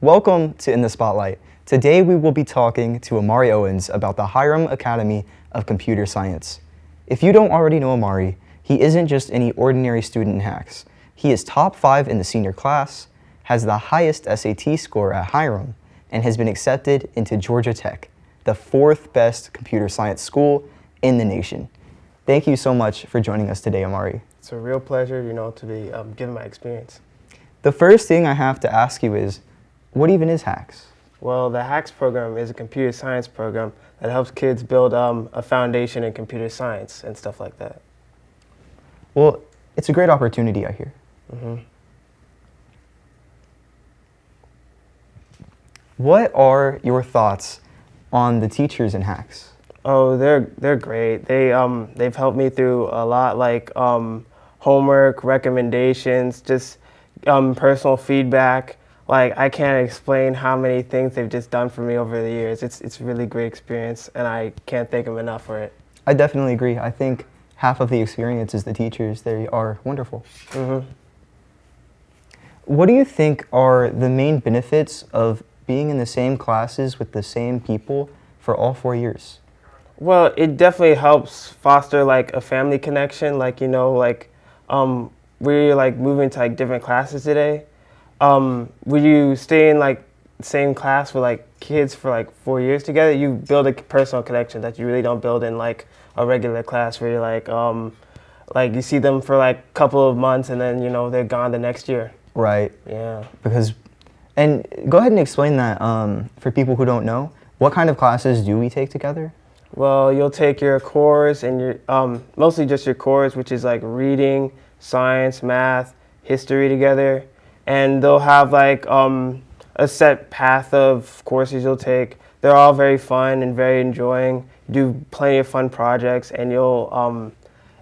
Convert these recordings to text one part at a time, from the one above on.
Welcome to In the Spotlight. Today we will be talking to Amari Owens about the Hiram Academy of Computer Science. If you don't already know Amari, he isn't just any ordinary student in HACS. He is top 5 in the senior class, has the highest SAT score at Hiram, and has been accepted into Georgia Tech, the 4th best computer science school in the nation. Thank you so much for joining us today, Amari. It's a real pleasure, to be given my experience. The first thing I have to ask you is, what even is HACS? Well, the HACS program is a computer science program that helps kids build a foundation in computer science and stuff like that. Well, it's a great opportunity, I hear. Mm-hmm. What are your thoughts on the teachers in HACS? Oh, they're great. They've helped me through a lot, like homework, recommendations, just personal feedback. Like, I can't explain how many things they've just done for me over the years. It's a really great experience, and I can't thank them enough for it. I definitely agree. I think half of the experience is the teachers. They are wonderful. Mm-hmm. What do you think are the main benefits of being in the same classes with the same people for all 4 years? Well, it definitely helps foster like a family connection. Like, we're like moving to like different classes today. When you stay in like the same class with like kids for like 4 years together, you build a personal connection that you really don't build in like a regular class where you're like you see them for like a couple of months and then they're gone the next year. Right. Yeah. And go ahead and explain that for people who don't know. What kind of classes do we take together? Well, you'll take your cores and your mostly just your cores, which is like reading, science, math, history together. And they'll have like a set path of courses you'll take. They're all very fun and very enjoying. You do plenty of fun projects, and you'll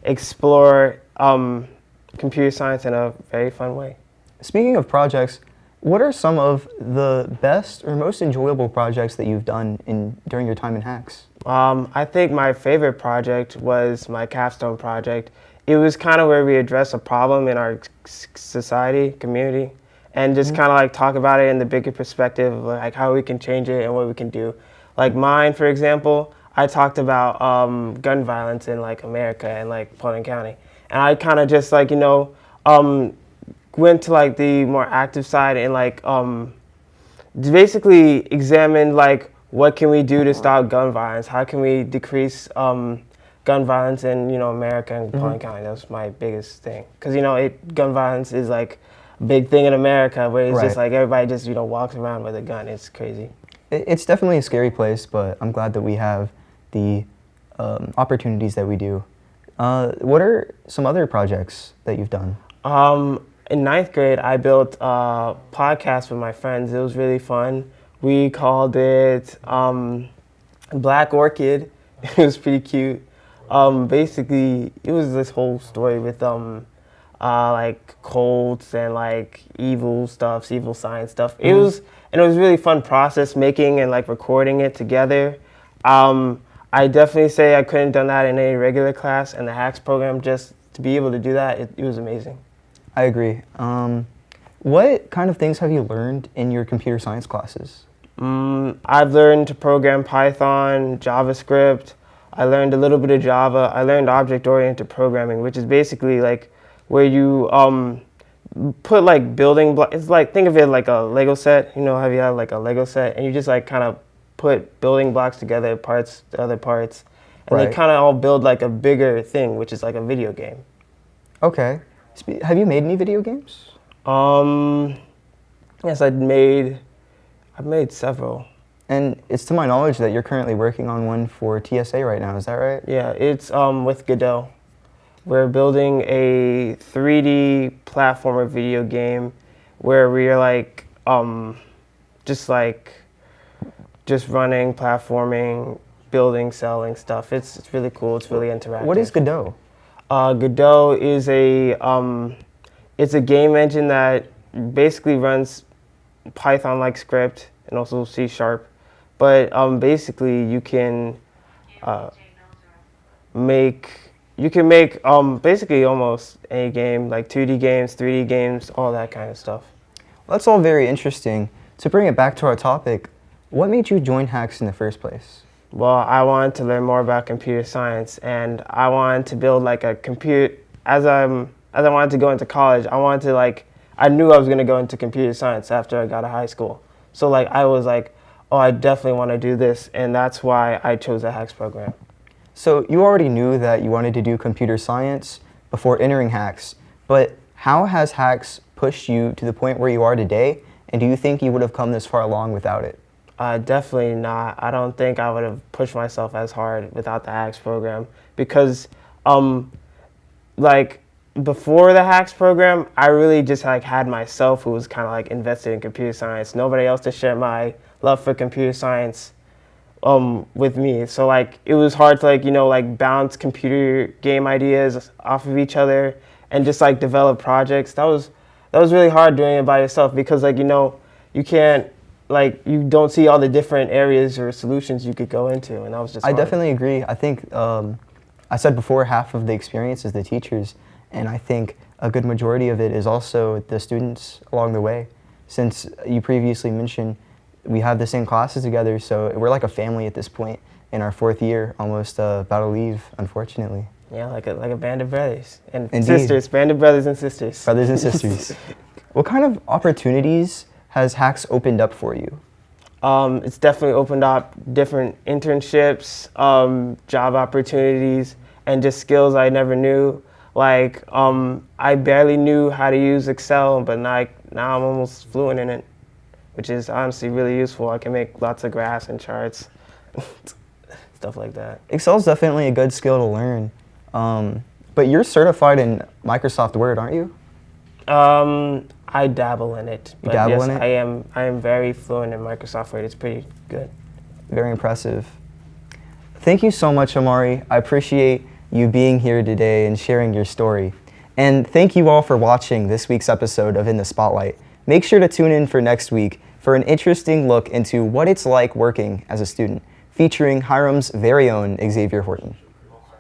explore computer science in a very fun way. Speaking of projects, what are some of the best or most enjoyable projects that you've done during your time in HACS? I think my favorite project was my capstone project. It was kind of where we address a problem in our society, community, and just kind of like talk about it in the bigger perspective of like how we can change it and what we can do. Like mine, for example, I talked about gun violence in like America and like Fulton County, and I kind of just like went to like the more active side and like basically examined like what can we do to stop gun violence? How can we decrease gun violence in America and Fulton County? That was my biggest thing, because gun violence is like a big thing in America, where it's just like everybody just walks around with a gun. It's crazy. It's definitely a scary place, but I'm glad that we have the opportunities that we do. What are some other projects that you've done? In 9th grade, I built a podcast with my friends. It was really fun. We called it Black Orchid. It was pretty cute. Basically, it was this whole story with like cults and like evil science stuff. It was a really fun process making and like recording it together. I definitely say I couldn't have done that in any regular class, and the HACS program, just to be able to do that, it was amazing. I agree. What kind of things have you learned in your computer science classes? I've learned to program Python, JavaScript. I learned a little bit of Java. I learned object-oriented programming, which is basically like where you put like building blocks. It's like, think of it like a Lego set. How you have like a Lego set, and you just like kind of put building blocks together, parts to other parts, and they kind of all build like a bigger thing, which is like a video game. Okay. Have you made any video games? Yes, I've made several. And it's to my knowledge that you're currently working on one for TSA right now, is that right? Yeah, it's with Godot. We're building a 3D platformer video game where we're like just running, platforming, building, selling stuff. It's really cool. It's really interactive. What is Godot? Godot is it's a game engine that basically runs Python-like script and also C#. But basically you can make basically almost any game, like 2D games, 3D games, all that kind of stuff. Well, that's all very interesting. To bring it back to our topic, what made you join Hacks in the first place? Well, I wanted to learn more about computer science, and I wanted to build like a computer. As I wanted to go into college, I knew I was gonna go into computer science after I got to high school. So like I was like, oh, I definitely want to do this, and that's why I chose the Hacks program. So you already knew that you wanted to do computer science before entering Hacks, but how has Hacks pushed you to the point where you are today, and do you think you would have come this far along without it? Definitely not. I don't think I would have pushed myself as hard without the Hacks program because, like before the Hacks program, I really just like had myself who was kind of like invested in computer science. Nobody else to share my love for computer science with me. So like it was hard to like bounce computer game ideas off of each other and just like develop projects. That was really hard doing it by yourself because you can't. Like you don't see all the different areas or solutions you could go into, and that was just hard. I definitely agree. I think I said before half of the experience is the teachers, and I think a good majority of it is also the students along the way. Since you previously mentioned we have the same classes together, so we're like a family at this point in our fourth year, almost about to leave, unfortunately. Yeah, like a band of brothers and Indeed. sisters, band of brothers and sisters. Brothers and sisters. What kind of opportunities has Hacks opened up for you? It's definitely opened up different internships, job opportunities, and just skills I never knew. Like, I barely knew how to use Excel, but now I'm almost fluent in it, which is honestly really useful. I can make lots of graphs and charts, stuff like that. Excel is definitely a good skill to learn. But you're certified in Microsoft Word, aren't you? I dabble in it. You dabble yes, in it? I am very fluent in Microsoft Word. It's pretty good. Very impressive. Thank you so much, Amari. I appreciate you being here today and sharing your story. And thank you all for watching this week's episode of In the Spotlight. Make sure to tune in for next week for an interesting look into what it's like working as a student, featuring Hiram's very own Xavier Horton.